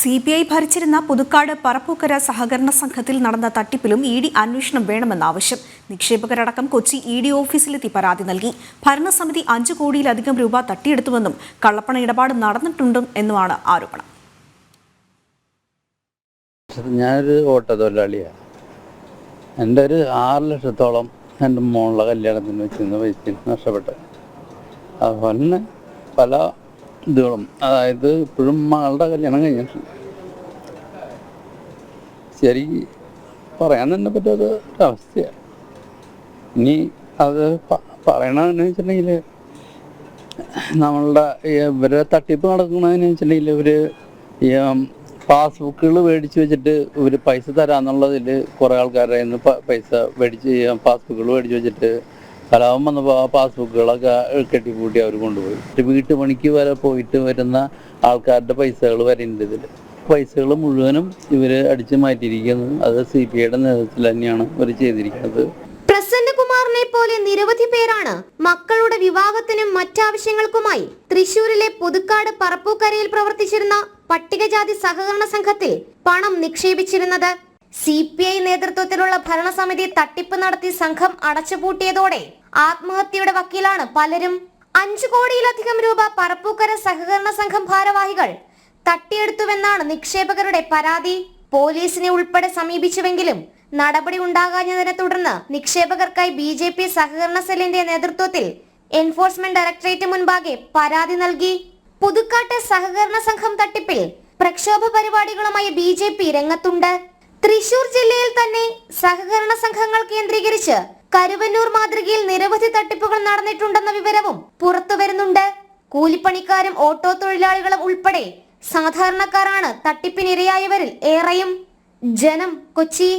CPI ഭരിച്ചിരുന്ന പുതുക്കാട് പറപ്പൂക്കര സഹകരണ സംഘത്തിൽ നടന്ന തട്ടിപ്പിലും ED അന്വേഷണം വേണമെന്ന ആവശ്യം. നിക്ഷേപകരടക്കം കൊച്ചി ED ഓഫീസിലെത്തി പരാതി നൽകി. ഭരണസമിതി 5 കോടിയിലധികം രൂപ തട്ടിയെടുത്തുവെന്നും കള്ളപ്പണ ഇടപാട് നടന്നിട്ടുണ്ടെന്നും എന്നുമാണ് ആരോപണം. ഞാനൊരു ഓട്ടത്തൊഴിലാളിയാണ്. എൻ്റെ ഒരു 6 ലക്ഷത്തോളം എൻ്റെ മോളുടെ കല്യാണത്തിന് വെച്ചിരുന്ന പൈസ നഷ്ടപ്പെട്ടു. അതുപോലെ തന്നെ പല ഇതുകളും, അതായത് ഇപ്പോഴും മകളുടെ കല്യാണം കഴിഞ്ഞിട്ടുണ്ട്. ശരി പറയാൻ തന്നെ പറ്റാത്ത ഒരവസ്ഥയാണ്. ഇനി അത് പറയണമെന്ന് വെച്ചിട്ടുണ്ടെങ്കിൽ നമ്മളുടെ ഇവരെ തട്ടിപ്പ് നടക്കണമെന്ന് വെച്ചിട്ടുണ്ടെങ്കിൽ ഇവർ ഈ പാസ്ബുക്കുകൾ മേടിച്ച് വെച്ചിട്ട് ഇവർ പൈസ തരാമെന്നുള്ളതിൽ കുറേ ആൾക്കാരുടെ നിന്ന് പൈസ മേടിച്ച് പാസ്ബുക്കുകൾ മേടിച്ച് വെച്ചിട്ട് കലാപം വന്നപ്പോൾ ആ പാസ്ബുക്കുകളൊക്കെ കെട്ടിപ്പൂട്ടി അവർ കൊണ്ടുപോയി. വീട്ടുപണിക്ക് വരെ പോയിട്ട് വരുന്ന ആൾക്കാരുടെ പൈസകൾ വരുന്നുണ്ട്. ഇതിൽ പൈസകൾ മുഴുവനും ഇവർ അടിച്ചു മാറ്റിയിരിക്കുന്നത്. അത് CPIയുടെ നേതൃത്വത്തിൽ തന്നെയാണ് ഇവർ ചെയ്തിരിക്കുന്നത്. പ്രസന്നകുമാറിനെ പോലെ നിരവധി പേരാണ് മക്കളുടെ വിവാഹത്തിനും മറ്റാവശ്യങ്ങൾക്കുമായി തൃശൂരിലെ പുതുക്കാട് പറപ്പൂക്കരയിൽ പ്രവർത്തിച്ചിരുന്ന പട്ടികജാതി സഹകരണ സംഘത്തിൽ പണം നിക്ഷേപിച്ചിരുന്നത്. CPI നേതൃത്വത്തിലുള്ള ഭരണസമിതി തട്ടിപ്പ് നടത്തി സംഘം അടച്ചുപൂട്ടിയതോടെ ആത്മഹത്യയുടെ വക്കീലാണ് പലരും. 5 കോടിയിലധികം രൂപ പറപ്പൂക്കര സഹകരണ സംഘം ഭാരവാഹികൾ തട്ടിയെടുത്തുവെന്നാണ് നിക്ഷേപകരുടെ പരാതി. പോലീസിനെ ഉൾപ്പെടെ സമീപിച്ചുവെങ്കിലും നടപടി ഉണ്ടാകാഞ്ഞതിനെ തുടർന്ന് നിക്ഷേപകർക്കായി BJP സഹകരണ സെല്ലിന്റെ നേതൃത്വത്തിൽ എൻഫോഴ്സ്മെന്റ് ഡയറക്ടറേറ്റ് മുൻപാകെ പരാതി നൽകി. പുതുക്കാട്ടെ സഹകരണ സംഘം തട്ടിപ്പിൽ പ്രക്ഷോഭ പരിപാടികളുമായി BJP രംഗത്തുണ്ട്. തൃശൂർ ജില്ലയിൽ തന്നെ സഹകരണ സംഘങ്ങൾ കേന്ദ്രീകരിച്ച് കരുവന്നൂർ മാതൃകയിൽ നിരവധി തട്ടിപ്പുകൾ നടന്നിട്ടുണ്ടെന്ന വിവരവും പുറത്തുവരുന്നുണ്ട്. കൂലിപ്പണിക്കാരും ഓട്ടോ തൊഴിലാളികളും ഉൾപ്പെടെ സാധാരണക്കാരാണ് തട്ടിപ്പിനിരയായവരിൽ ഏറെയും. ജനം, കൊച്ചി.